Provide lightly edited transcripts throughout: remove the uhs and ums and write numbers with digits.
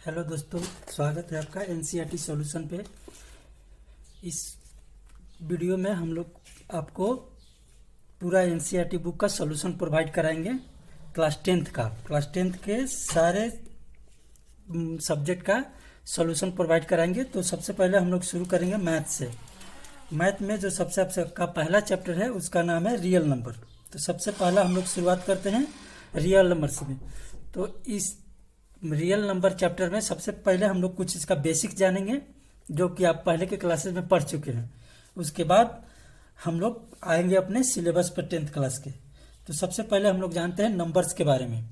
Hello दोस्तों, स्वागत है आपका एनसीईआरटी सॉल्यूशन पे। इस वीडियो में हम लोग आपको पूरा एनसीईआरटी बुक का सॉल्यूशन प्रोवाइड कराएंगे। क्लास टेंथ के सारे सब्जेक्ट का सॉल्यूशन प्रोवाइड कराएंगे। तो सबसे पहले हम लोग शुरू करेंगे मैथ से। मैथ में जो सबसे आपका पहला चैप्टर है उसका नाम है रियल नंबर। तो सबसे पहला हम लोग शुरुआत करते हैं रियल नंबर से। तो इस रियल नंबर चैप्टर में सबसे पहले हम लोग कुछ इसका बेसिक जानेंगे, जो कि आप पहले के क्लासेस में पढ़ चुके हैं। उसके बाद हम लोग आएंगे अपने सिलेबस पर 10th क्लास के। तो सबसे पहले हम लोग जानते हैं नंबर्स के बारे में।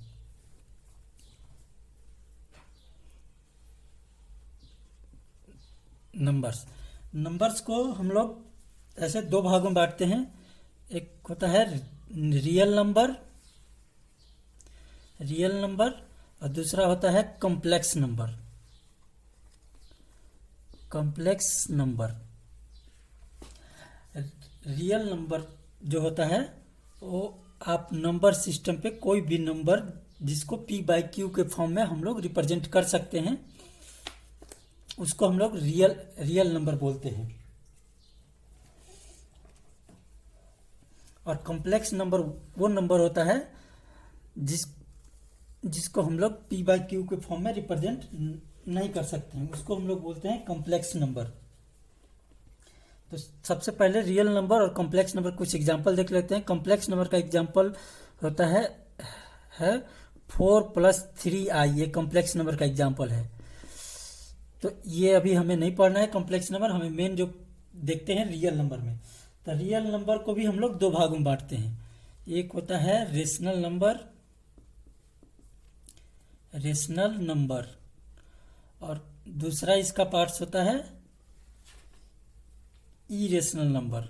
नंबर्स को हम लोग ऐसे दो भागों में बांटते हैं। एक होता है रियल नंबर और दूसरा होता है कॉम्प्लेक्स नंबर। रियल नंबर जो होता है वो आप नंबर सिस्टम पे कोई भी नंबर जिसको p/q के फॉर्म में हम लोग रिप्रेजेंट कर सकते हैं, उसको हम लोग रियल नंबर बोलते हैं। और कॉम्प्लेक्स नंबर वो नंबर होता है जिसको हम लोग p/q के फॉर्म में रिप्रेजेंट नहीं कर सकते हैं, उसको हम लोग बोलते हैं कॉम्प्लेक्स नंबर। तो सबसे पहले रियल नंबर और कॉम्प्लेक्स नंबर कुछ एग्जांपल देख लेते हैं। कॉम्प्लेक्स नंबर का एग्जांपल होता है 4 + 3i। ये कॉम्प्लेक्स नंबर का एग्जांपल है। तो ये अभी हमें नहीं पढ़ना है कॉम्प्लेक्स नंबर, हमें मेन जो देखते हैं रियल नंबर में। तो रियल नंबर को भी हम लोग दो भागों में बांटते हैं। एक होता है रेशनल नंबर और दूसरा इसका पार्ट्स होता है इरेशनल नंबर।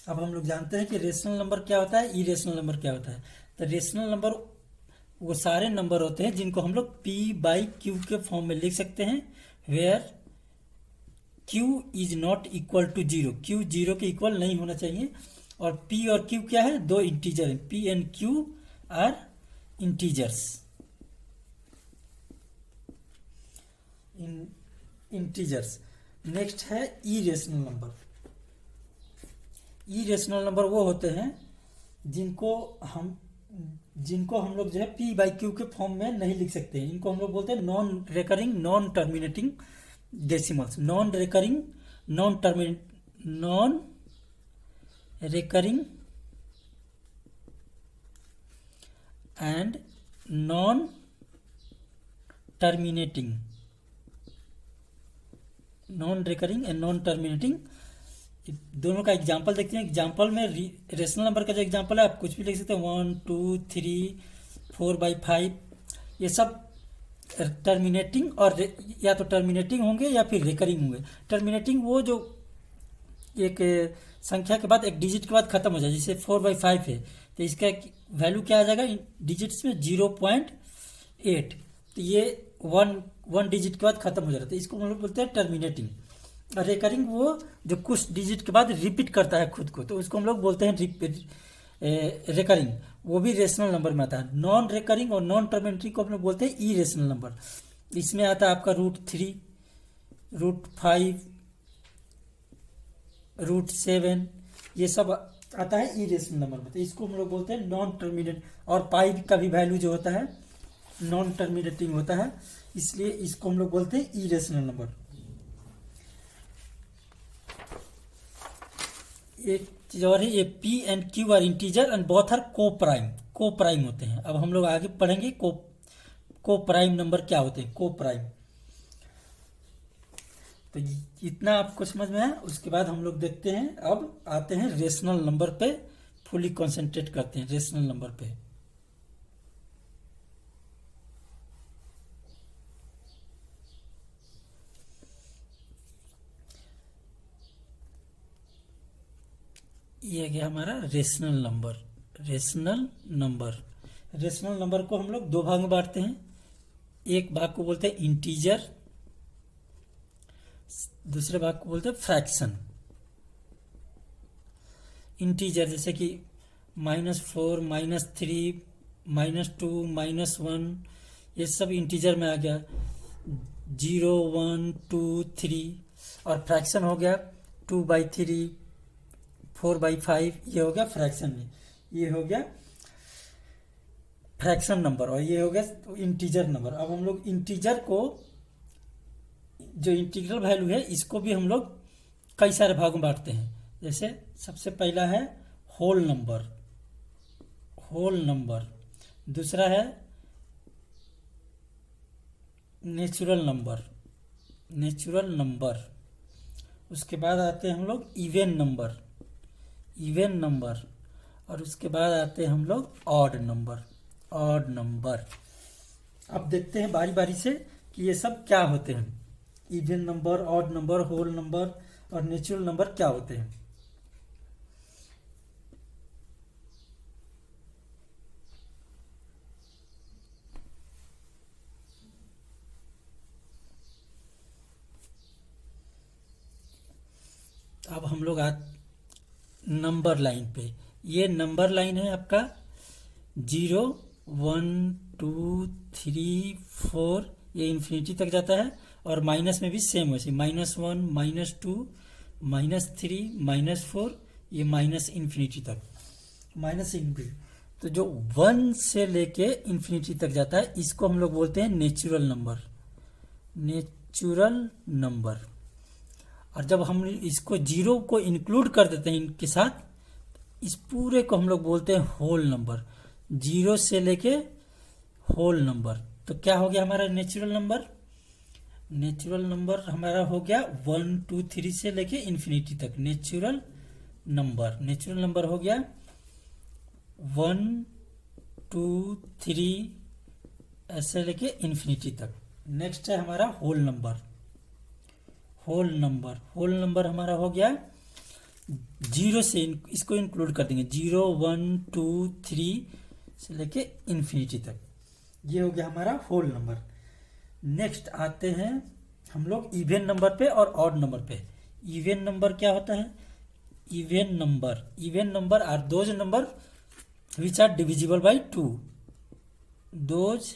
अब हम लोग जानते हैं कि रेशनल नंबर क्या होता है, इरेशनल नंबर क्या होता है। तो रेशनल नंबर वो सारे नंबर होते हैं जिनको हम लोग p/q के फॉर्म में लिख सकते हैं, where q is not equal to 0। q 0 के इक्वल नहीं होना चाहिए। और p और q क्या है, दो इंटीजर है। p and q are integers. Next है इरेशनल नंबर वो होते हैं जिनको हम लोग जो है p/q के फॉर्म में नहीं लिख सकते हैं। इनको हम लोग बोलते हैं non recurring non terminating decimals. Non recurring and non terminating दोनों का एग्जाम्पल देखते हैं। एग्जाम्पल में रेशनल नंबर का जो एग्जाम्पल है आप कुछ भी लिख सकते हैं, 1 2 3 4/5। ये सब टर्मिनेटिंग और या तो टर्मिनेटिंग होंगे या फिर रिकरिंग होंगे। टर्मिनेटिंग वो जो एक संख्या के बाद एक डिजिट के बाद खत्म हो जाए, जैसे 4/5 है तो इसका वैल्यू क्या आ जाएगा डिजिट्स में 0.8। तो ये वन डिजिट के बाद खत्म हो जाता है, तो इसको हम लोग बोलते हैं टर्मिनेटिंग। और रिकरिंग वो जो कुछ डिजिट के बाद रिपीट करता है खुद को, तो उसको हम लोग बोलते हैं रिकरिंग। वो भी रेशनल नंबर में आता है। नॉन रिकरिंग और नॉन टर्मिनेटिंग को हम लोग बोलते हैं इरेशनल नंबर। इसमें आता है आपका √3, √5, √7, ये सब आता है इरेशनल नंबर में। तो इसको हम लोग बोलते हैं नॉन टर्मिनेट। और पाई का भी वैल्यू जो होता है नॉन टर्मिनेटिंग होता है, इसलिए इसको हम लोग बोलते हैं इरेशनल नंबर। एक चीज और है, ये p and q are integer and both are coprime होते हैं। अब हम लोग आगे पढ़ेंगे को प्राइम नंबर क्या होते हैं। को प्राइम, तो इतना आपको समझ में है। उसके बाद हम लोग देखते हैं, अब आते हैं रेशनल नंबर पे, फुली कंसंट्रेट करते हैं रेशनल नंबर पे। ये गया हमारा रेशनल नंबर को हम लोग दो भाग में बांटते हैं। एक भाग को बोलते हैं इंटीजर, दूसरे भाग को बोलते हैं फ्रैक्शन। इंटीजर जैसे कि -4, -3, -2, -1, ये सब इंटीजर में आ गया। 0, 1, 2, 3 और फ्रैक्शन हो गया 2/3, 4/5, ये हो गया फ्रैक्शन में। ये हो गया फ्रैक्शन नंबर और ये हो गया इंटीजर नंबर। अब हम लोग इंटीजर को, जो इंटीग्रल वैल्यू है, इसको भी हम लोग कई सारे भागों में बांटते हैं। जैसे सबसे पहला है होल नंबर, होल नंबर। दूसरा है नेचुरल नंबर, नेचुरल नंबर। उसके बाद आते हैं हम लोग इवन नंबर, इवन नंबर। और उसके बाद आते हैं हम लोग ऑड नंबर, ऑड नंबर। अब देखते हैं बारी बारी से कि ये सब क्या होते हैं। Even number, odd number, whole number और नेचुरल नंबर क्या होते हैं। अब हम लोग नंबर लाइन पे। ये नंबर लाइन है आपका 0, 1, 2, 3, 4, ये इन्फिनिटी तक जाता है। और माइनस में भी सेम वैसे -1, -2, -3, -4, ये माइनस इन्फिनिटी तक, माइनस इन्फिनिटी। तो जो 1 से लेके इन्फिनिटी तक जाता है, इसको हम लोग बोलते हैं नेचुरल नंबर, नेचुरल नंबर। और जब हम इसको 0 को इंक्लूड कर देते हैं इनके साथ, इस पूरे को हम लोग बोलते हैं होल नंबर, 0 से लेके होल नंबर। तो क्या हो गया हमारा नेचुरल नंबर? नेचुरल नंबर हमारा हो गया 1, 2, 3 से लेके इन्फिनिटी तक नेचुरल नंबर। नेचुरल नंबर हो गया 1, 2, 3 ऐसे लेके इन्फिनिटी तक। नेक्स्ट है हमारा whole number, whole number. Whole number हमारा हो गया 0 से, इसको इंक्लूड कर देंगे 0, 1, 2, 3 से लेके इन्फिनिटी तक। ये हो गया हमारा होल नंबर। नेक्स्ट आते हैं हम लोग इवन नंबर पे और ऑड नंबर पे। इवन नंबर क्या होता है? Even number, even number are those number which are divisible by 2, those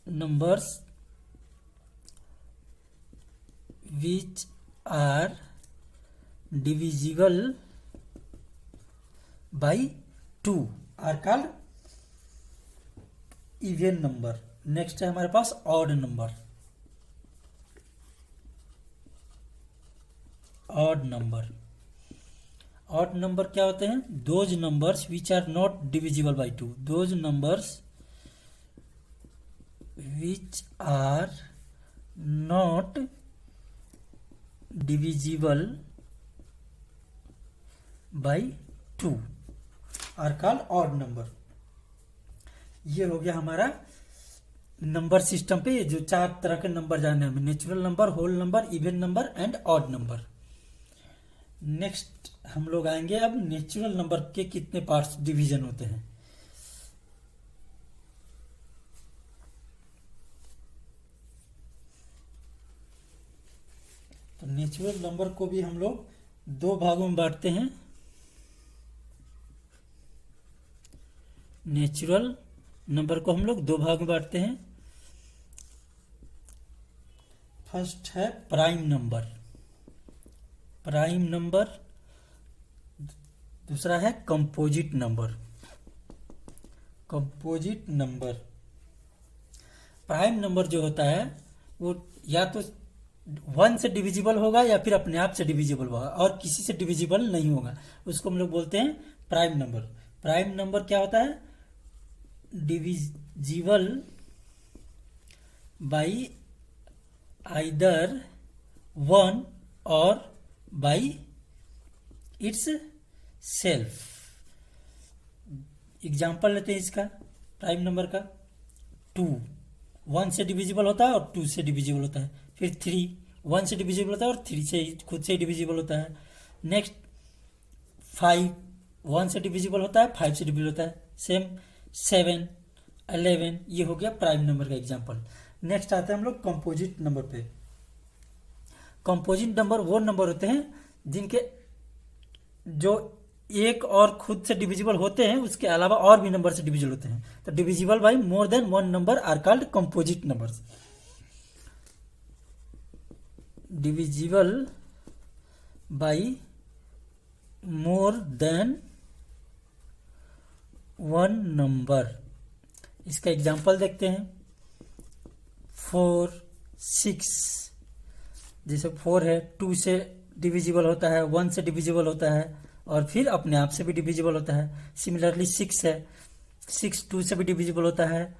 numbers which are divisible by 2 are called even number. Next है हमारे पास odd number, odd number. Odd number क्या होते हैं? Those numbers which are not divisible by 2, those numbers which are not divisible by 2 are called odd number। ये हो गया हमारा नंबर सिस्टम पे जो 4 तरह के नंबर जाने हमें, natural number, whole number, even number and odd number. Next हम लोग आएंगे अब नेचुरल नंबर के कितने पार्ट्स डिवीजन होते हैं। तो नेचुरल नंबर को भी हम लोग 2 भागों में बांटते हैं। नेचुरल नंबर को हम लोग 2 भाग में बांटते हैं। फर्स्ट है प्राइम नंबर, प्राइम नंबर। दूसरा है composite number, composite number. Prime number जो होता है वो या तो 1 से डिविजिबल होगा या फिर अपने आप से डिविजिबल होगा और किसी से डिविजिबल नहीं होगा, उसको हम लोग बोलते हैं प्राइम नंबर। प्राइम नंबर क्या होता है? डिविजिबल बाई आइदर 1 और बाई इट्स सेल्फ। एग्जाम्पल लेते हैं इसका, प्राइम नंबर का। 2 1 से डिविजिबल होता है और 2 से डिविजिबल होता है। फिर 3 1 से डिविजिबल होता है और 3 से खुद से डिविजिबल होता है। नेक्स्ट 5 1 से डिविजिबल होता है, 5 से डिविजिबल होता है। सेम 7 11, ये हो गया प्राइम नंबर का एग्जांपल। नेक्स्ट आते हैं हम लोग कंपोजिट नंबर पे। कंपोजिट नंबर वो नंबर होते हैं जिनके जो एक और खुद से डिविजिबल होते हैं, उसके अलावा और भी नंबर से डिविजिबल होते हैं, तो divisible by more than one number are called composite numbers. Divisible by more than one number. इसका एग्जाम्पल देखते हैं। 4, 6, जैसे 4 है 2 से डिविजिबल होता है, 1 से डिविजिबल होता है और फिर अपने आप से भी डिविजिबल होता है। सिमिलरली 6 है, 6 2 से भी डिविजिबल होता है,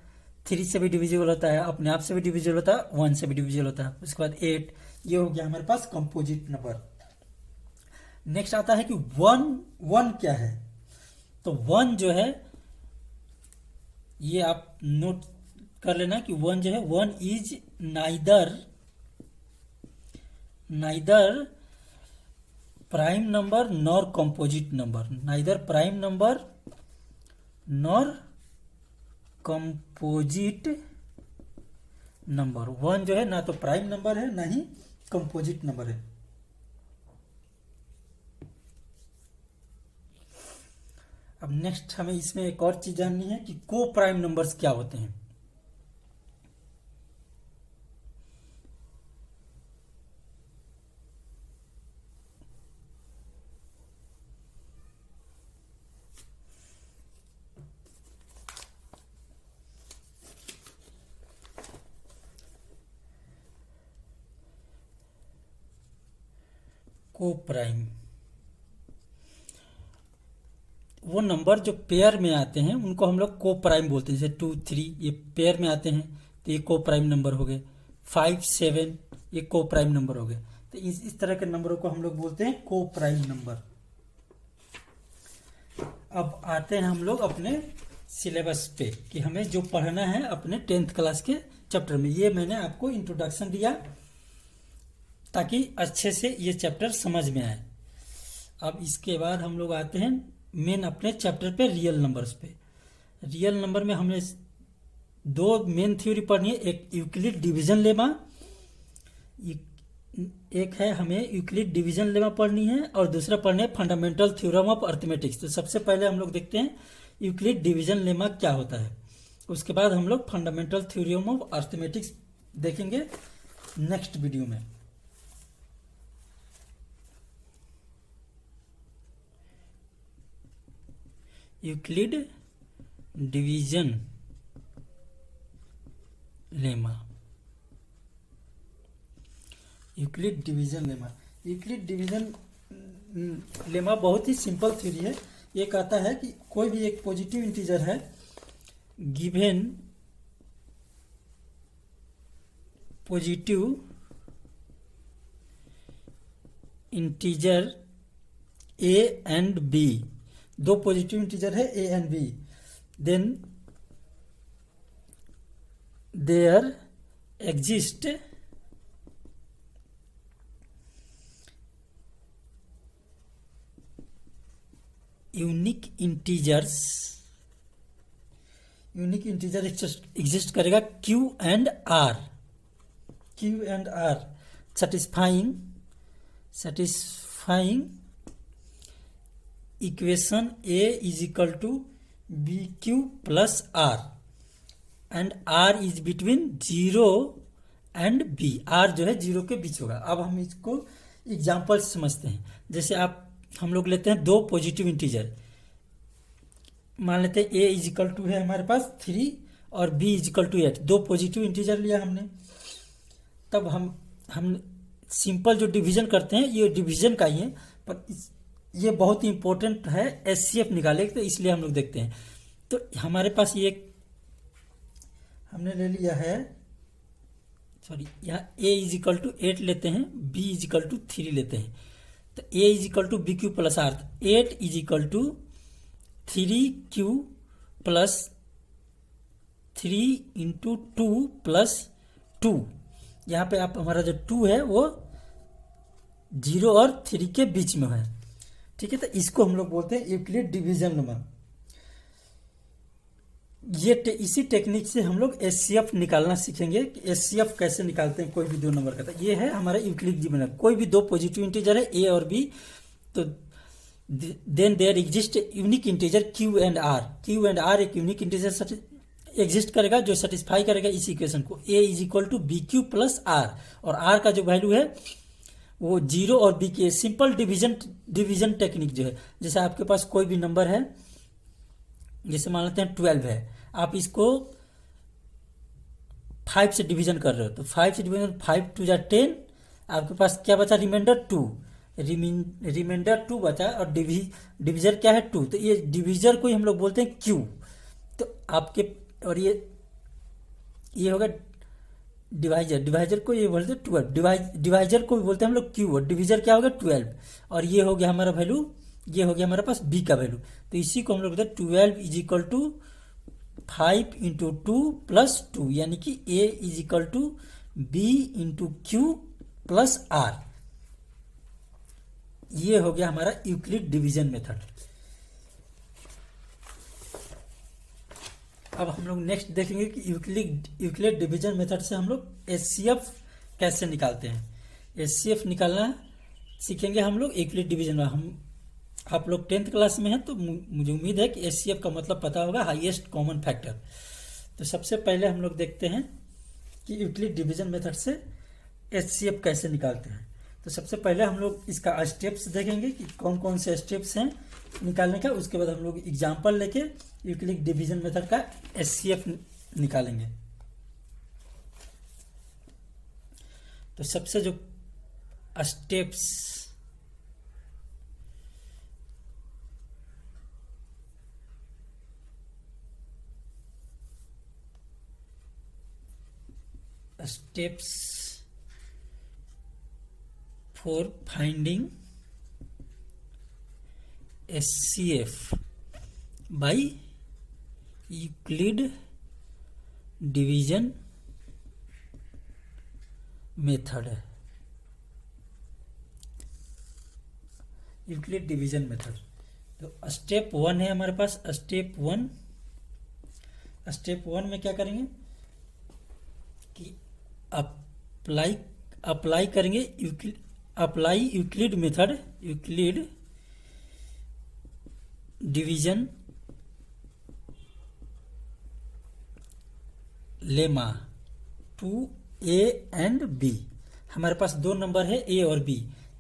3 से भी डिविजिबल होता है, अपने आप से भी डिविजिबल होता है, 1 से भी डिविजिबल होता है। उसके बाद 8, ये हो गया हमारे पास कंपोजिट नंबर। नेक्स्ट आता है कि वन क्या है। तो 1 जो है, ये आप नोट कर लेना कि 1 जो है, 1 is neither prime number nor composite number. Neither prime number nor composite number. 1 जो है ना तो प्राइम नंबर है ना ही कंपोजिट नंबर है। अब नेक्स्ट हमें इसमें एक और चीज जाननी है कि को प्राइम नंबर्स क्या होते हैं। को प्राइम वो नंबर जो पेयर में आते हैं उनको हम लोग को प्राइम बोलते हैं। जैसे 2, 3 ये पेयर में आते हैं तो ये को प्राइम नंबर हो गए। 5, 7 ये को प्राइम नंबर हो गए। तो इस तरह के नंबरों को हम लोग बोलते हैं को प्राइम नंबर। अब आते हैं हम लोग अपने सिलेबस पे कि हमें जो पढ़ना है अपने 10th क्लास के चैप्टर में। ये मैंने आपको इंट्रोडक्शन दिया ताकि अच्छे से ये चैप्टर समझ में आए। अब इसके बाद हम लोग आते हैं मेन अपने चैप्टर पे, रियल नंबर्स पे। रियल नंबर में हमें 2 मेन थ्योरी पढ़नी है। एक यूक्लिड डिवीजन लेमा, एक है हमें यूक्लिड डिवीजन लेमा पढ़नी है और दूसरा पढ़ने है फंडामेंटल थ्योरम ऑफ अर्थमेटिक्स। तो सबसे पहले हम लोग देखते हैं यूक्लिड डिवीजन लेमा क्या होता है, उसके बाद हम लोग फंडामेंटल थ्योरम ऑफ अर्थमेटिक्स देखेंगे नेक्स्ट वीडियो में। Euclid division lemma. Euclid division lemma, Euclid division lemma बहुत ही सिंपल थ्योरी है। ये कहता है कि कोई भी एक पॉजिटिव इंटीजर है given positive integer A and B, 2 positive integer है A and B, then there exist unique integer exist करेगा Q and R satisfying equation A is equal to B Q plus R and R is between 0 and B. R जो है 0 के बीच होगा। अब हम इसको example समझते हैं। जैसे हम लोग लेते हैं 2 पॉजिटिव इंटीजर, मान लेते हैं A इज इक्वल टू है हमारे पास 3 और B is equal to 8। 2 positive integer लिया हमने। तब हम सिंपल जो डिवीजन करते हैं ये डिवीजन का ही है, पर ये बहुत ही इंपॉर्टेंट है एचसीएफ निकाले, तो इसलिए हम लोग देखते हैं। तो हमारे पास ये हमने ले लिया है, सॉरी यहाँ A इज इक्वल टू 8 लेते हैं, B इज इक्वल टू 3 लेते हैं। तो A is equal to B Q plus R, 8 is equal to 3Q plus 3 into 2 plus 2। यहाँ पे आप हमारा जो 2 है वो 0 और 3 के बीच में है, ठीक है। तो इसको हम लोग बोलते हैं यूक्लिड डिवीजन लेमा। इसी टेक्निक से हम लोग एचसीएफ निकालना सीखेंगे कि एचसीएफ कैसे निकालते हैं कोई भी 2 नंबर का। तो ये है हमारा यूक्लिड डिवीजन। कोई भी 2 पॉजिटिव इंटीजर है ए और बी, तो then there exist unique integer Q and R. Q and R एक यूनिक इंटीजर एग्जिस्ट करेगा जो सेटिस्फाई करेगा इस इक्वेशन को, A is equal to B Q plus R, और आर का जो वैल्यू है वो 0 और बी के सिंपल डिवीजन टेक्निक जो है, जैसे आपके पास कोई भी नंबर है, जैसे मान लेते हैं 12 है, आप इसको 5 से डिवीजन कर रहे हो, तो 5 से डिवीजन 5 टू जा 10, आपके पास क्या बचा, रिमाइंडर 2, रिमाइंडर 2 बचा, और डिविजर क्या है 2, तो ये डिविजर को ही हम लोग बोलते हैं क्यू। तो आपके और ये होगा डिवाइजर, डिवाइजर को ये बोलते हैं 12, डिवाइजर को भी बोलते हैं हम लोग क्यू, और डिविजर क्या होगा 12, और ये हो गया हमारा वैल्यू, ये हो गया हमारे पास बी का वैल्यू। तो इसी को हम लोग बोलते हैं 12 is equal to 5 into 2 plus 2, यानी कि A is equal to B into Q plus R. ये हो गया हमारा यूक्लिड डिवीजन मेथड। अब हम लोग नेक्स्ट देखेंगे कि यूक्लिड डिवीजन मेथड से हम लोग एचसीएफ कैसे निकालते हैं। एचसीएफ निकालना सीखेंगे हम लोग यूक्लिड डिवीजन में। आप लोग 10th क्लास में हैं तो मुझे उम्मीद है कि एचसीएफ का मतलब पता होगा, हाईएस्ट कॉमन फैक्टर। तो सबसे पहले हम लोग देखते हैं कि यूक्लिड डिवीजन मेथड से एचसीएफ कैसे निकालते हैं। तो सबसे पहले हम लोग इसका स्टेप्स देखेंगे कि कौन कौन से स्टेप्स हैं निकालने का, उसके बाद हम लोग एग्जाम्पल लेके यूक्लिड डिवीजन मेथड का एचसीएफ निकालेंगे। तो सबसे जो steps for finding HCF by Euclid division method है। यूक्लिड डिवीजन मेथड, तो स्टेप 1 है हमारे पास। स्टेप वन में क्या करेंगे कि अप्लाई करेंगे Euclid method, Euclid division lemma to A and B. हमारे पास दो नंबर है ए और बी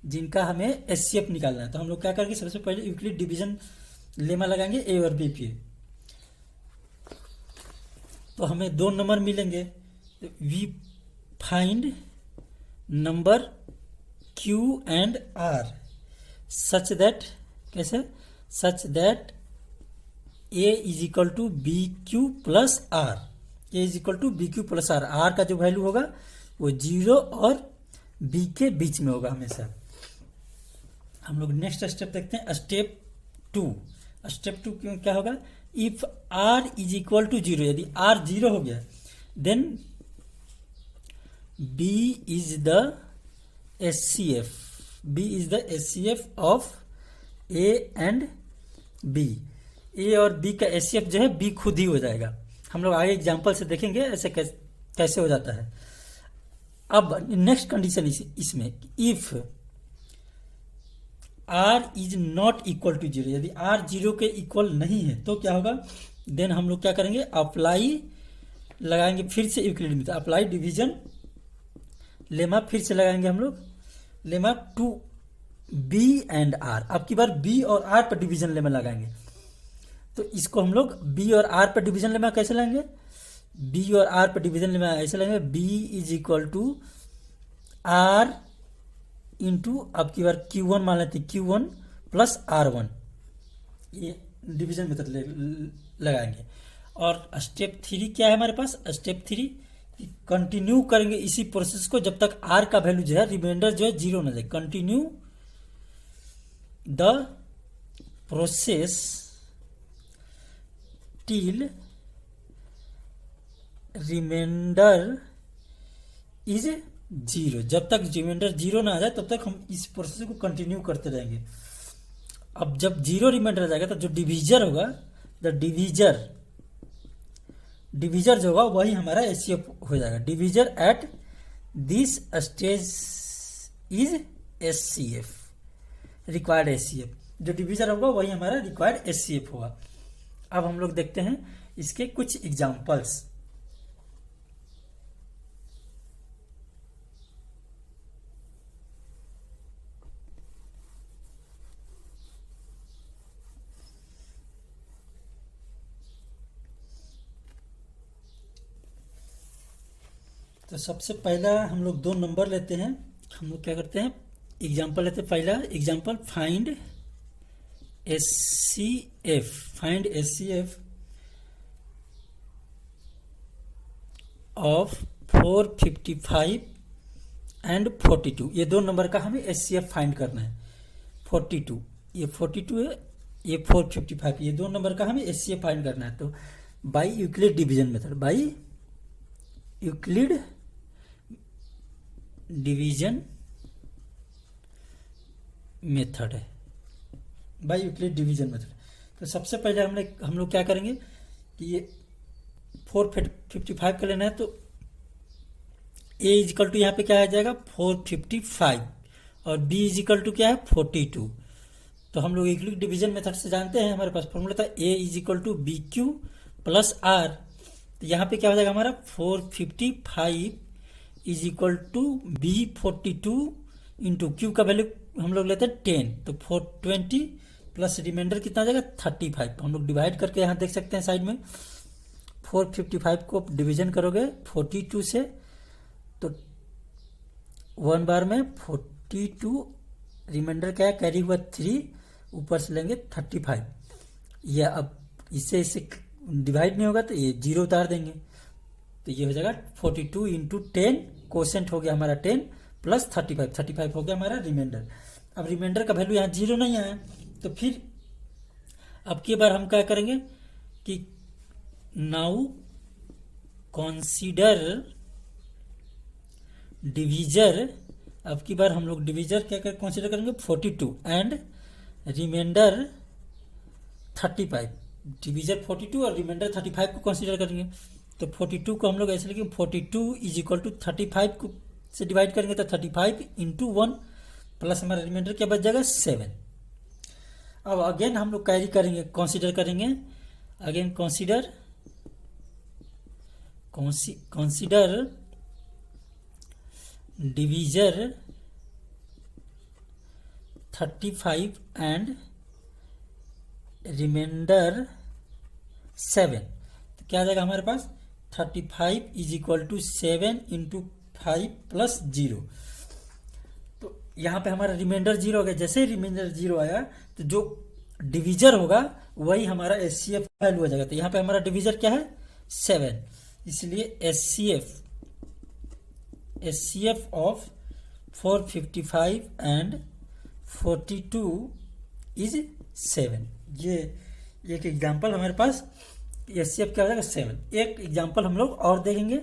जिनका हमें एचसीएफ निकालना है। तो हम लोग क्या करेंगे, सबसे पहले यूक्लिड डिवीजन लेमा लगाएंगे ए और बी पे, तो हमें दो नंबर मिलेंगे। We find number Q and R such that, कैसे, such that A is equal to B Q plus R, A is equal to B Q plus R. R का जो वैल्यू होगा वो 0 और बी के बीच में होगा हमेशा। हम लोग नेक्स्ट स्टेप देखते हैं, स्टेप 2। स्टेप 2 क्या होगा, if R is equal to 0, यदि आर 0 हो गया then B is the HCF, B is the HCF of A and B. A और बी का एचसीएफ जो है बी खुद ही हो जाएगा। हम लोग आगे एग्जांपल से देखेंगे ऐसे कैसे हो जाता है। अब नेक्स्ट कंडीशन इसमें, if R is not equal to 0, यदि आर 0 के इक्वल नहीं है तो क्या होगा, देन हम लोग क्या करेंगे, अप्लाई लगाएंगे फिर से यूक्लिड में, अप्लाई डिवीजन लेमा फिर से लगाएंगे हम लोग, lemma to B and R. अब की बार बी और आर पर डिवीजन लेमा लगाएंगे। तो इसको हम लोग बी और आर पर डिवीजन लेमा कैसे लाएंगे, बी और आर पर डिवीजन लेमा ऐसे लेंगे, B is equal to R into, अब की बार Q1 मान लेते हैं, Q1 प्लस R1, ये डिवीजन मेथड लगाएंगे। और स्टेप 3 क्या है हमारे पास, स्टेप 3 कंटिन्यू करेंगे इसी प्रोसेस को जब तक R का वैल्यू जो है, रिमाइंडर जो है 0 ना जाए। Continue the process till remainder is 0, जब तक रिमाइंडर 0 ना आ जाए तब तक हम इस प्रोसेस को कंटिन्यू करते रहेंगे। अब जब 0 रिमाइंडर आ जाएगा तो जो डिवीजर होगा, द डिवीजर जो होगा वही हमारा एचसीएफ हो जाएगा। Divisor at this stage is HCF, required HCF. जो डिवीजर होगा वही हमारा रिक्वायर्ड एचसीएफ होगा। अब हम लोग देखते हैं इसके कुछ एग्जाम्पल्स। तो सबसे पहला हम लोग 2 नंबर लेते हैं। हम लोग क्या करते हैं, एग्जाम्पल लेते हैं। पहला example, find HCF. Find HCF of 455 and 42। ये 2 नंबर का हमें एचसीएफ फाइंड करना है। 42, ये 42 है, ये 455, ये 2 नंबर का हमें एचसीएफ फाइंड करना है। तो by Euclid division method, by Euclid division method है, बाई यूक्लिड डिवीजन मेथड। तो सबसे पहले हम लोग क्या करेंगे कि ये 455 का लेना है, तो a इजिकल टू यहाँ पे क्या आ जाएगा 455 और b इजिकल टू क्या है 42। तो हम लोग यूक्लिड डिवीजन मेथड से जानते हैं, हमारे पास फॉर्मूला था a is equal to B Q plus R. तो यहाँ पे क्या हो जाएगा हमारा 455 is equal to B 42 into Q का वैल्यू हम लोग लेते हैं 10, तो 420 प्लस रिमाइंडर कितना आ जाएगा 35। हम लोग डिवाइड करके यहाँ देख सकते हैं साइड में 455 को डिवीजन करोगे 42 से, तो 1 बार में 42, रिमाइंडर क्या है कैरी हुआ 3, ऊपर से लेंगे 35। ये अब इससे डिवाइड नहीं होगा तो ये 0 उतार देंगे, तो ये हो जाएगा 42 इंटू 10, कोसेंट हो गया हमारा 10 प्लस 35 हो गया हमारा रिमाइंडर। अब रिमाइंडर का वैल्यू यहाँ 0 नहीं आया, तो फिर अब की बार हम क्या करेंगे कि नाउ कॉन्सिडर डिवीजर। अब की बार हम लोग डिवीजर क्या कंसीडर करेंगे 42 एंड रिमाइंडर 35। डिवीजर 42 और रिमाइंडर 35 को कंसीडर करेंगे। तो 42 को हम लोग ऐसे लिखेंगे 42 इज इक्वल टू 35 को से डिवाइड करेंगे तो 35 इंटू 1 प्लस हमारा रिमाइंडर क्या बच जाएगा 7। अब अगेन हम लोग कैरी करेंगे, कंसीडर करेंगे, again consider divisor 35 and remainder 7। तो क्या आ जाएगा हमारे पास 35 is equal to 7 into 5 plus 0। तो यहाँ पे हमारा रिमाइंडर 0 हो गया। जैसे ही रिमाइंडर 0 आया तो जो डिवीजर होगा वही हमारा एचसीएफ वैल्यू हो जाएगा। तो यहाँ पे हमारा डिवीजर क्या है 7, इसलिए एचसीएफ ऑफ 455 एंड 42 इज 7। ये एक एग्जाम्पल हमारे पास एचसीएफ क्या हो जाएगा 7। एक एग्जाम्पल हम लोग और देखेंगे,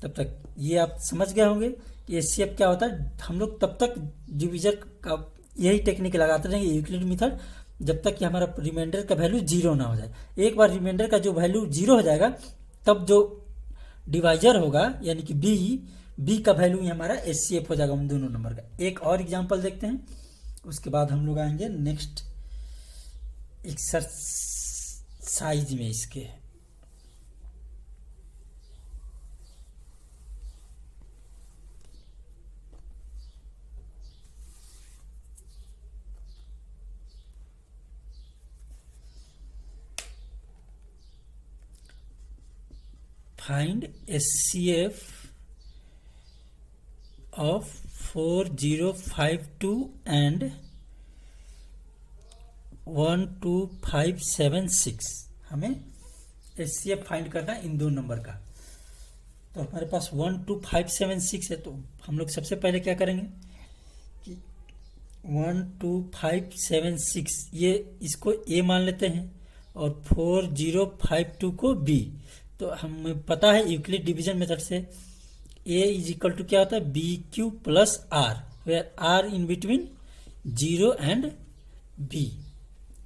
तब तक ये आप समझ गए होंगे कि एचसीएफ क्या होता है। हम लोग तब तक डिवीजर का यही टेक्निक लगाते रहेंगे, यूक्लिड मेथड, जब तक कि हमारा रिमाइंडर का वैल्यू 0 ना हो जाए। एक बार रिमाइंडर का जो वैल्यू 0 हो जाएगा तब जो डिवाइजर होगा यानी कि बी का वैल्यू ही हमारा एचसीएफ हो जाएगा उन दोनों नंबर का। एक और एग्जाम्पल देखते हैं, उसके बाद हम लोग आएंगे नेक्स्ट एक्सरसाइज में इसके। Find HCF of 4052 and 12576। हमें एचसीएफ फाइंड करना है इन 2 नंबर का। तो हमारे पास 12576 है, तो हम लोग सबसे पहले क्या करेंगे कि 12576 ये इसको ए मान लेते हैं और 4052 को बी। तो हमें पता है यूक्लिड डिवीजन मेथड से ए इज इक्वल टू क्या होता है B Q plus R, where R in between 0 and B.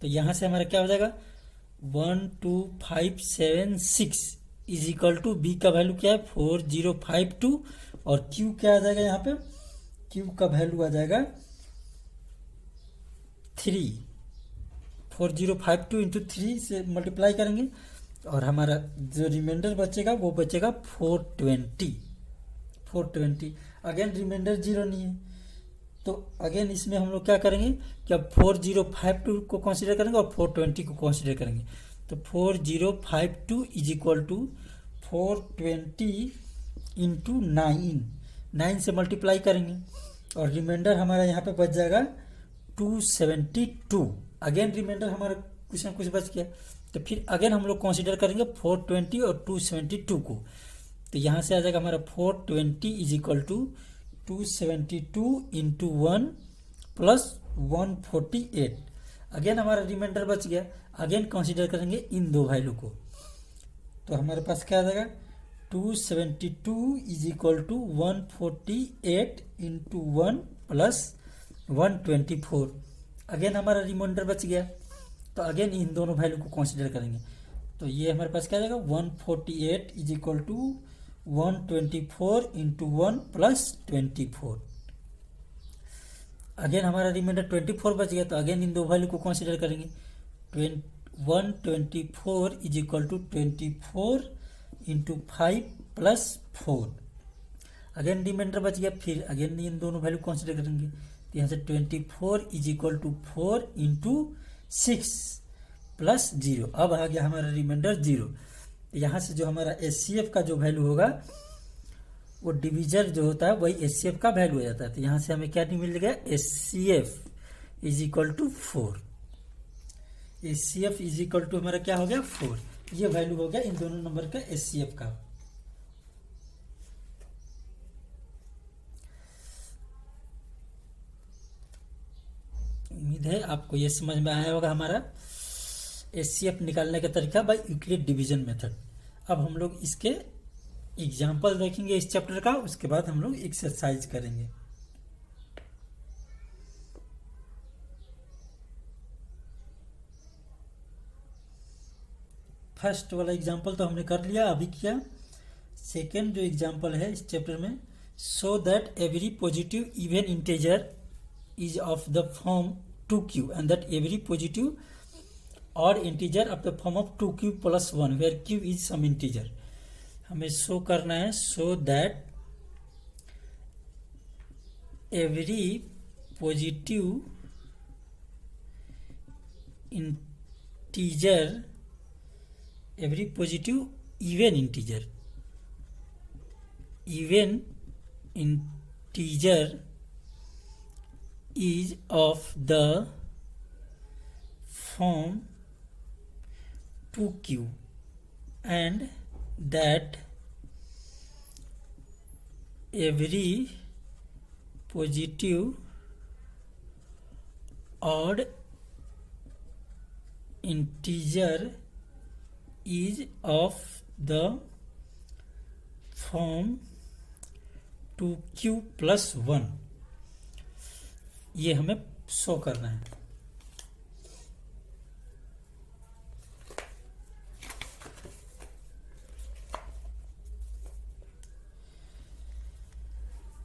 तो यहां से हमारा क्या हो जाएगा 12576 इज इक्वल टू बी का वैल्यू क्या है 4052 और क्यू क्या आ जाएगा यहाँ पे क्यू का वैल्यू आ जाएगा 3। 4052 इंटू 3 से मल्टीप्लाई करेंगे और हमारा जो रिमाइंडर बचेगा वो बचेगा 420। अगेन रिमाइंडर जीरो नहीं है, तो अगेन इसमें हम लोग क्या करेंगे कि अब 4052 को कंसीडर करेंगे और 420 को कंसीडर करेंगे। तो 4052 इज इक्वल टू 420 इंटू 9 से मल्टीप्लाई करेंगे और रिमाइंडर हमारा यहाँ पे बच जाएगा 272। अगेन रिमाइंडर हमारा कुछ ना कुछ बच गया, तो फिर अगेन हम लोग कंसीडर करेंगे 420 और 272 को। तो यहाँ से आ जाएगा हमारा 420 is equal to 272 into 1 plus 148। Again हमारा रिमाइंडर बच गया, अगेन कंसीडर करेंगे इन दो वैल्यू को। तो हमारे पास क्या आ जाएगा 272 is equal to 148 into 1 plus 124। Again हमारा रिमाइंडर बच गया, तो अगेन इन दोनों वैल्यू को कंसीडर करेंगे। तो ये हमारे पास क्या आ जाएगा 148 is equal to 124 into 1 plus 24। Again हमारा रिमाइंडर 24 बच गया, तो अगेन इन दो वैल्यू को कंसीडर करेंगे। 124 is equal to 24 into 5 plus 4। Again remainder बच गया, फिर अगेन इन दोनों वैल्यू कंसीडर करेंगे। तो यहाँ से 24 is equal to 4 into 6 plus 0। अब आ गया हमारा रिमाइंडर 0। यहाँ से जो हमारा HCF का जो वैल्यू होगा वो डिविजर जो होता है वही HCF का वैल्यू हो जाता है। तो यहाँ से हमें क्या मिल गया HCF is equal to 4। HCF is equal to हमारा क्या हो गया 4। ये वैल्यू हो गया इन दोनों नंबर का HCF का। उम्मीद है आपको ये समझ में आया होगा हमारा HCF निकालने का तरीका बाय यूक्लिड डिवीजन मेथड। अब हम लोग इसके एग्जाम्पल देखेंगे इस चैप्टर का, उसके बाद हम लोग एक्सरसाइज करेंगे। फर्स्ट वाला एग्जाम्पल तो हमने कर लिया अभी किया। सेकेंड जो एग्जाम्पल है इस चैप्टर में, so that every positive even integer is of the form 2q and that every positive odd integer of the form of 2q plus 1 where q is some integer। हमें show करना है so that every positive integer even integer is of the form 2q and that every positive odd integer is of the form 2q plus 1। ये हमें show करना है।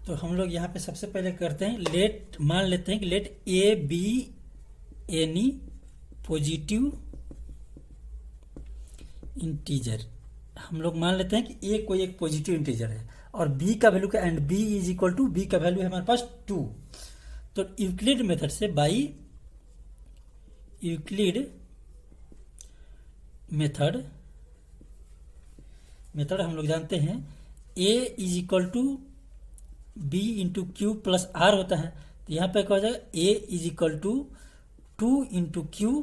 तो हम लोग यहाँ पे सबसे पहले करते हैं मान लेते हैं कि let A be any positive integer. हम लोग मान लेते हैं कि ए कोई एक पॉजिटिव इंटीजर है और बी का वैल्यू का and B is equal to B का वैल्यू है हमारे पास 2। तो यूक्लिड मेथड से बाई यूक्लिड मेथड हम लोग जानते हैं a is equal to B into Q plus R होता है। तो यहाँ पे क्या हो जाएगा a is equal to 2 into Q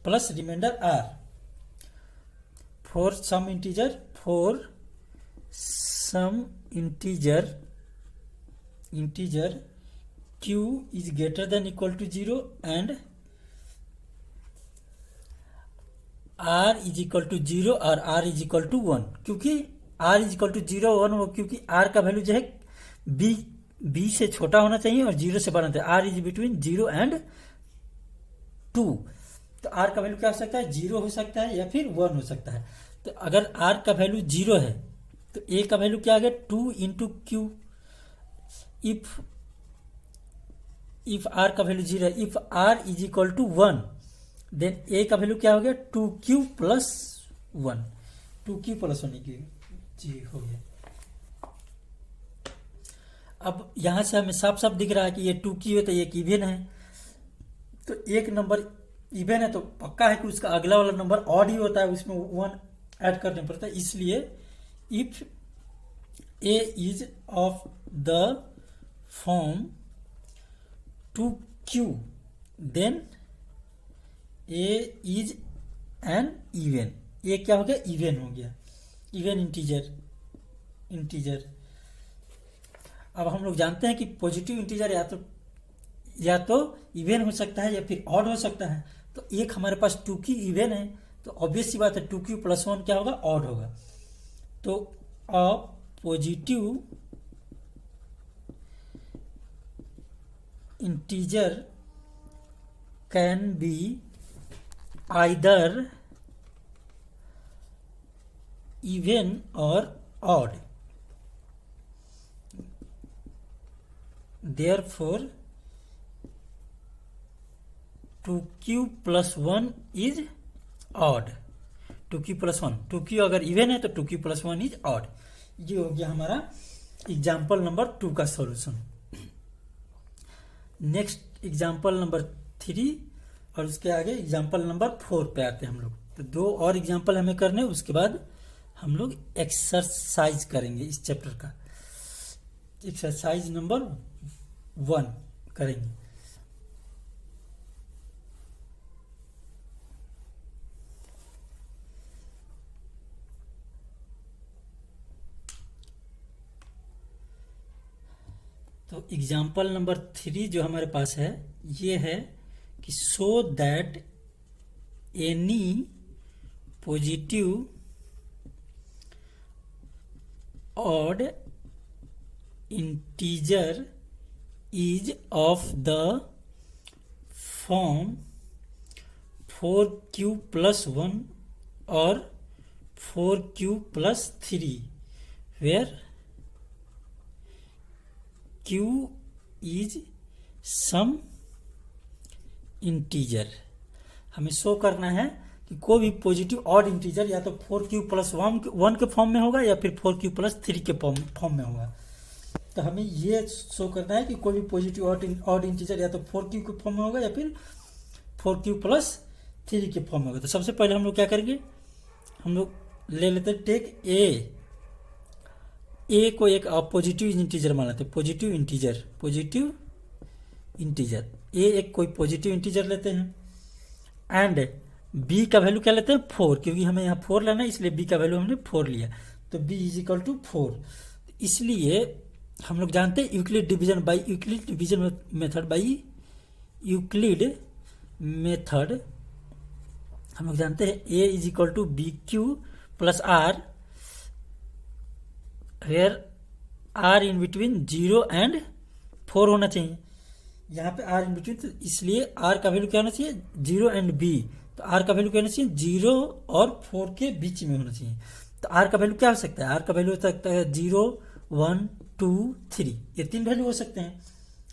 plus remainder R for some integer q is greater than equal to 0 and r is equal to 0 और r is equal to 1। क्योंकि r is equal to 0 1 हो, क्योंकि r का value जो है b से छोटा होना चाहिए और 0 से बड़ा होना चाहिए। r is between 0 and 2। तो r का वैल्यू क्या हो सकता है 0 हो सकता है या फिर 1 हो सकता है। तो अगर r का वैल्यू 0 है तो a का वैल्यू क्या आ गया 2 इंटू क्यू। इफ r का वैल्यू 0 है, if r is equal to 1 then A का वैल्यू क्या हो गया 2q प्लस 1, 2q प्लस 1 की जी हो गया। अब यहां से हमें साफ साफ दिख रहा है कि ये 2q है तो एक इवन है, तो एक नंबर इवन है तो पक्का है कि उसका अगला वाला नंबर ऑड ही होता है, उसमें 1 ऐड करने पड़ता है। इसलिए if A is of the form 2q then A is an even. ये क्या हो गया, इवन हो गया, इवन इंटीजर। अब हम लोग जानते हैं कि पॉजिटिव इंटीजर या तो इवन हो सकता है या फिर ऑड हो सकता है। तो एक हमारे पास 2q इवन है तो ऑब्वियस सी बात है 2q प्लस 1 क्या होगा, ऑड होगा। तो a positive integer can be either even or odd, therefore 2q plus 1 is odd. 2q plus 1, 2q अगर इवन है तो 2q प्लस 1 इज ऑड। ये हो गया हमारा एग्जाम्पल नंबर 2 का सॉल्यूशन। नेक्स्ट एग्जाम्पल नंबर 3 और उसके आगे एग्जाम्पल नंबर 4 पे आते हैं हम लोग। तो 2 और एग्जाम्पल हमें करने, उसके बाद हम लोग एक्सरसाइज करेंगे इस चैप्टर का। एक्सरसाइज नंबर 1 करेंगे। तो एग्जाम्पल नंबर 3 जो हमारे पास है ये है कि show that any positive odd integer is of the form 4q plus 1 और 4q plus 3 where q is some integer. हमें शो करना है कि कोई भी पॉजिटिव ऑड इंटीजर या तो 4q प्लस 1 के फॉर्म में होगा या फिर 4q प्लस 3 के फॉर्म में होगा। तो हमें ये शो करना है कि कोई भी पॉजिटिव ऑड इंटीजर या तो 4q के फॉर्म में होगा या फिर 4q प्लस 3 के फॉर्म में होगा। तो सबसे पहले हम लोग क्या करेंगे, हम लोग ले लेते हैं टेक ए को एक पॉजिटिव इंटीजर मान लेते हैं, पॉजिटिव इंटीजर ए एक कोई पॉजिटिव इंटीजर लेते हैं एंड बी का वैल्यू क्या लेते हैं 4, क्योंकि हमें यहाँ 4 लेना है इसलिए बी का वैल्यू हमने 4 लिया। तो बी इज इक्वल टू 4। इसलिए हम लोग जानते हैं यूक्लिड डिवीजन मेथड हम लोग जानते हैं A is equal to B Q plus R, where R in between 0 and 4 होना चाहिए। यहाँ पे आर इन बिटवीन, तो इसलिए आर का वैल्यू क्या होना चाहिए 0 एंड बी। तो आर का वैल्यू क्या होना चाहिए 0 और 4 के बीच में होना चाहिए। तो आर का वैल्यू क्या हो सकता है, आर का वैल्यू हो सकता है 0 1 2 3, ये 3 वैल्यू हो सकते हैं।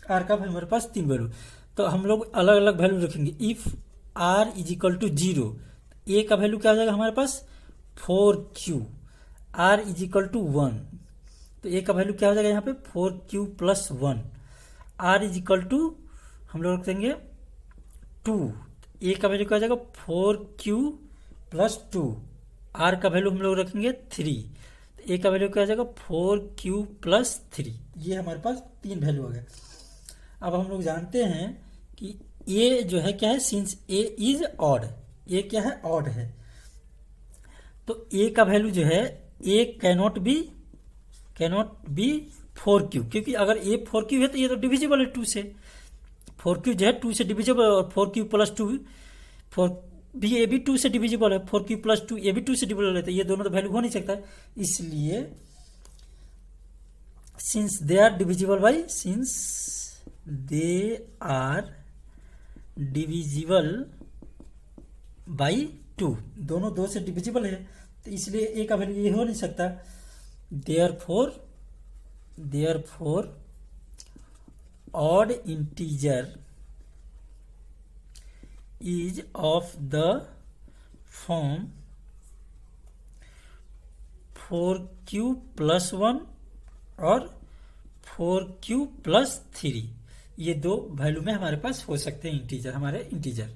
आर का हमारे पास 3 वैल्यू, तो हम लोग अलग अलग वैल्यू रखेंगे। If R is equal to 0, A का वैल्यू क्या हो जाएगा हमारे पास 4q, R is equal to 1, तो ए का वैल्यू क्या हो जाएगा यहाँ पे 4q plus 1, R is equal to हम लोग रख देंगे 2, ए का वैल्यू क्या हो जाएगा 4q प्लस 2, आर का वैल्यू हम लोग रखेंगे 3, तो ए का वैल्यू क्या हो जाएगा 4q प्लस 3। ये हमारे पास 3 वैल्यू हो गए। अब हम लोग जानते हैं कि ए जो है क्या है, सिंस ए इज ऑड, ए क्या है ऑड है, तो ए का वैल्यू जो है ए कैनॉट बी 4q, क्योंकि अगर ए 4q है तो ये तो डिविजिबल है 2 से, 4q जो है 2 से डिविजिबल, और 4q प्लस 2 ए भी 2 से डिविजिबल है, 4q प्लस 2 ए भी 2 से डिविजिबल है, तो ये दोनों तो वैल्यू हो नहीं सकता। इसलिए since they are divisible by 2, दोनों 2 से डिविजिबल है, तो इसलिए ए का वैल्यू ये हो नहीं सकता। therefore odd integer is of the form 4q+1 और 4q+3। ये दो वैल्यू में हमारे पास हो सकते हैं इंटीजर, हमारे इंटीजर।